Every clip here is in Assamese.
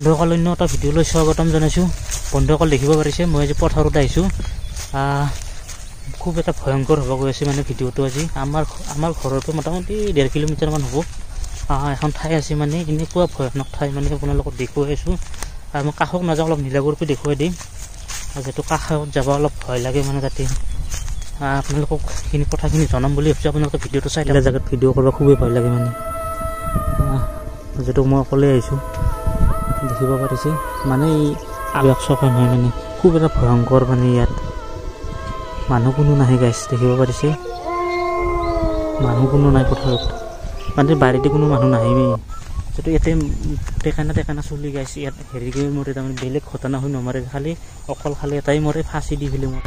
বন্ধুসকল অন্য এটা ভিডিঅ'লৈ স্বাগতম জনাইছোঁ। বন্ধুসকল দেখিব পাৰিছে মই আজি পথাৰত আহিছোঁ। খুব এটা ভয়ংকৰ হ'ব গৈ আছে মানে ভিডিঅ'টো আজি আমাৰ ঘৰৰ পৰা মোটামুটি 1.5 কিলোমিটাৰমান হ'ব। এখন ঠাই আছে মানে এনেকুৱা ভয়ানক ঠাই মানে আপোনালোকক দেখুৱাই আছোঁ। মই কাষত নাযাওঁ, অলপ নীলাগুৰিকৈ দেখুৱাই দিম। যিহেতু কাষত যাব অলপ ভয় লাগে মানে তাতে আপোনালোকক সেইখিনি কথাখিনি জনাম বুলি ভাবিছোঁ। আপোনালোকে ভিডিঅ'টো চাই থকা জেগাত ভিডিঅ' কৰিব খুবেই ভয় লাগে মানে যিহেতু মই অকলে আহিছোঁ। দেখিব পাৰিছে মানে এই আলকচকা নহয় মানে খুব এটা ভয়ংকৰ মানে ইয়াত মানুহ কোনো নাহে গাইছ। দেখিব পাৰিছে মানুহ কোনো নাই পথাৰত, মানে বাৰীতে কোনো মানুহ নাহিমেই। যিহেতু ইয়াতে টেকানা চলি গাইছে। ইয়াত হেৰি কৰি মৰে, তাৰমানে বেলেগ ঘটনা হৈ নমৰে, অকল খালি এটাই মৰে, ফাঁচি দি পেলাই মৰে।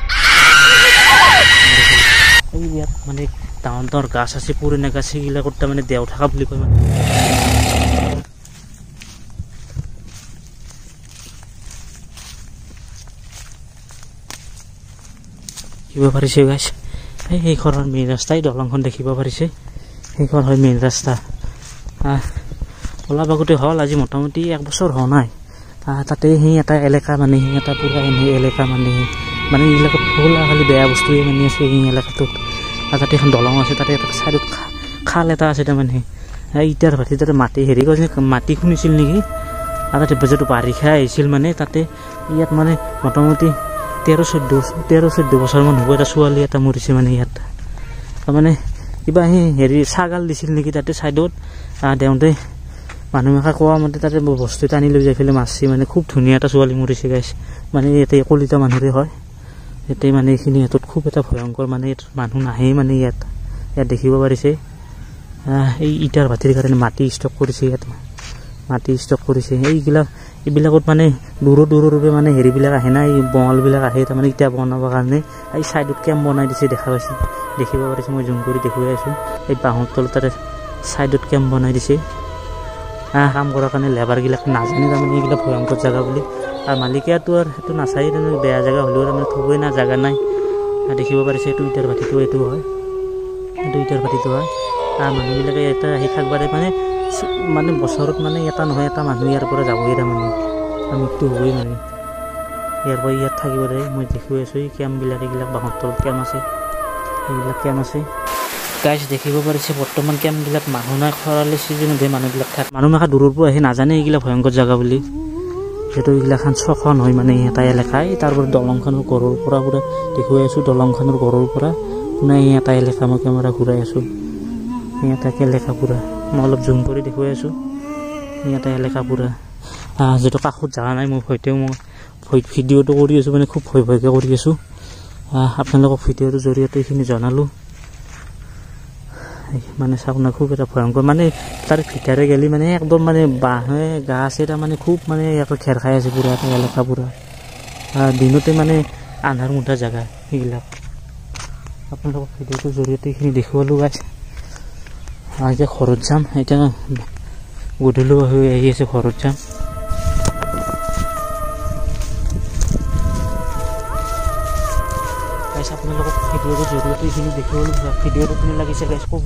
এই ইয়াত মানে ডাঙৰ ডাঙৰ গাছ আছে, পুৰণা গাছ, সেইবিলাকত তাৰমানে দেও থকা বুলি কয় মানে। দেখিব পাৰিছে গাইছ, সেইখন মেইন ৰাস্তা, এই দলংখন দেখিব পাৰিছে, সেইখন হয় মেইন ৰাস্তা। অলপ আগতে হ'ল আজি মোটামুটি 1 বছৰ হোৱা নাই। তাতে সেই এটা এলেকা মানে সেই এটা পুৰা এনে এলেকা মানে এইবিলাকত পুৰা খালি বেয়া বস্তুৱে মানে আছে সেই এলেকাটোত। তাতে এখন দলং আছে, তাতে এটা চাইডত খাল এটা আছে, তাৰমানে ইটাৰ ভাটি তাতে মাটি হেৰি কৰিছে, মাটি খুন্দিছিল নেকি। আৰু তাতে যিটো বাৰিষা আহিছিল মানে তাতে ইয়াত মানে মোটামুটি 13-14 বছৰমান হ'ব। এটা ছোৱালী এটা মৰিছে মানে ইয়াত, তাৰমানে কিবা সেই হেৰি ছাগাল দিছিল নেকি তাতে চাইডত। দেওঁতে মানুহকে কোৱা মতে তাতে বস্তু এটা আনি লৈ যাই পেলাই মাছছি, মানে খুব ধুনীয়া এটা ছোৱালী মৰিছে গাইছ। মানে ইয়াতে কলিতা মানুহৰে হয় ইয়াতে, মানে এইখিনি সিহঁতত খুব এটা ভয়ংকৰ মানে মানুহ নাহেই মানে ইয়াত দেখিব পাৰিছে। এই ইটাৰ ভাটিৰ কাৰণে মাটি ষ্টক কৰিছে, ইয়াত মাটি ষ্টক কৰিছে। এইবিলাকত মানে দূৰৰ মানে হেৰিবিলাক আহে না, এই বঙালবিলাক আহে, তাৰমানে ইটা বনাবৰ কাৰণে। এই চাইডত কেম্প বনাই দিছে, দেখিব পাৰিছে, মই জুম কৰি দেখুৱাই আছোঁ। এই বাঁহৰ তলত তাতে চাইডত কেম্প বনাই দিছে কাম কৰাৰ কাৰণে। লেবাৰবিলাক নাজানে তাৰমানে এইবিলাক ভয়ংকৰ জেগা বুলি, আৰু মালিকেতো আৰু সেইটো নাচায়, তাৰমানে বেয়া জেগা হ'লেও তাৰমানে থবই না, জেগা নাই। দেখিব পাৰিছে এইটো ইটাৰ ভাটিটো, এইটো ইটাৰ ভাটিটো হয়। মানুহবিলাকে এটা আহি থাকবাৰে মানে বছৰত মানে এটা নহয় এটা মানুহ ইয়াৰ পৰা যাবই, তাৰমানে মৃত্যু হ'বই মানে ইয়াৰ পৰা। ইয়াত থাকিবলৈ মই দেখুৱাই আছোঁ এই কেম্পবিলাক, এইবিলাক বাঁহৰ তলত কেম্প আছে, এইবিলাক কেম্প আছে গাইছ। দেখিব পাৰিছে বৰ্তমান কেম্পবিলাক মানুহ নাই, খৰালি ছিজনতহে মানুহবিলাক থাকে। মানুহবিলাকে দূৰৰ পৰা আহি নাজানে এইবিলাক ভয়ংকৰ জেগা বুলি, যিহেতু এইগিলাখান চখন হয় মানে এটা এলেকাই। তাৰপৰা দলংখনৰ ঘৰৰ পৰা পুৰা দেখুৱাই আছোঁ, দলংখনৰ ঘৰৰ পৰা পুনে এটা এলেকা মই কেমেৰা ঘূৰাই আছোঁ। এটা এলেকা পুৰা মই অলপ জুম কৰি দেখুৱাই আছোঁ, এটা এলেকা পুৰা। যিহেতু কাষত যোৱা নাই মই ভিডিঅ'টো কৰি আছোঁ, মানে খুব ভয়কৈ কৰি আছোঁ। আপোনালোকক ভিডিঅ'টোৰ জৰিয়তে এইখিনি জনালোঁ। মানে চাওক না, খুব এটা ভয়ংকৰ মানে তাৰ ভিতৰে গেলি মানে একদম মানে বাঁহে গাছে তাৰমানে খুব মানে ইয়াতে ঘেৰ খাই আছে পুৰা এটা এলেকা পুৰা। দিনতে মানে আন্ধাৰ মুন্ধা জেগা সেইবিলাক। আপোনালোকক ভিডিঅ'টোৰ জৰিয়তে এইখিনি দেখুৱালোঁ গাইছ। এতিয়া ঘৰত যাম, এতিয়া গধূলি হৈ আহি আছে, ঘৰত যাম। গাইছ আপোনালোকক ভিডিঅ'টোৰ জৰিয়তে এইখিনি দেখুৱালোঁ। ভিডিঅ'টো কেনে লাগিছে গাইছ ক'ব।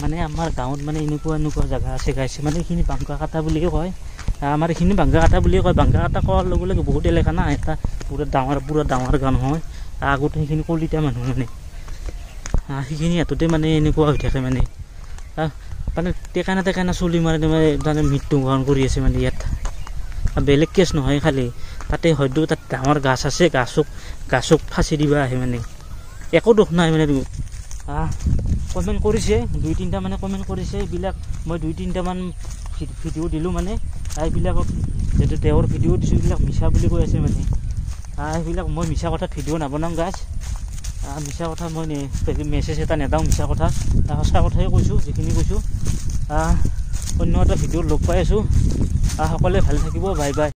মানে আমাৰ গাঁৱত মানে এনেকুৱা জেগা আছে গাইছে, মানে এইখিনি বাংকা কাটা বুলিয়ে কয়। আমাৰ এইখিনি বাংকা কাটা বুলিয়ে কয়। বাংকা কাটা কোৱাৰ লগে লগে বহুত এলেকা না, এটা পুৰা ডাঙৰ গাঁও হয়। আগতে সেইখিনি কলিতা মানুহ মানে সেইখিনি সিহঁততে মানে এনেকুৱা হৈ থাকে মানে টেকানা চলি মাৰে তাৰমানে মৃত্যুবৰণ কৰি আছে মানে ইয়াত। বেলেগ কেছ নহয়, খালি তাতে হয়তো তাত ডাঙৰ গাছ আছে, গাছক ফাঁচি দিবা আহে মানে, একো দুখ নাই মানে। কমেণ্ট কৰিছে 2-3টা মানে কমেণ্ট কৰিছে, এইবিলাক মই 2-3টামান ভিডিঅ' দিলোঁ মানে। এইবিলাকক যিহেতু তেওঁৰ ভিডিঅ' দিছোঁ, এইবিলাক মিছা বুলি কৈ আছে মানে। সেইবিলাক মই মিছা কথাত ভিডিঅ' নবনাওঁ গাইছ। মিছা কথা মই মেছেজ এটা নেদাওঁ, মিছা কথা সঁচা কথাই কৈছোঁ, যিখিনি কৈছোঁ। অন্য এটা ভিডিঅ'ত লগ পাই আছোঁ। সকলোৱে ভালে থাকিব, বাই বাই।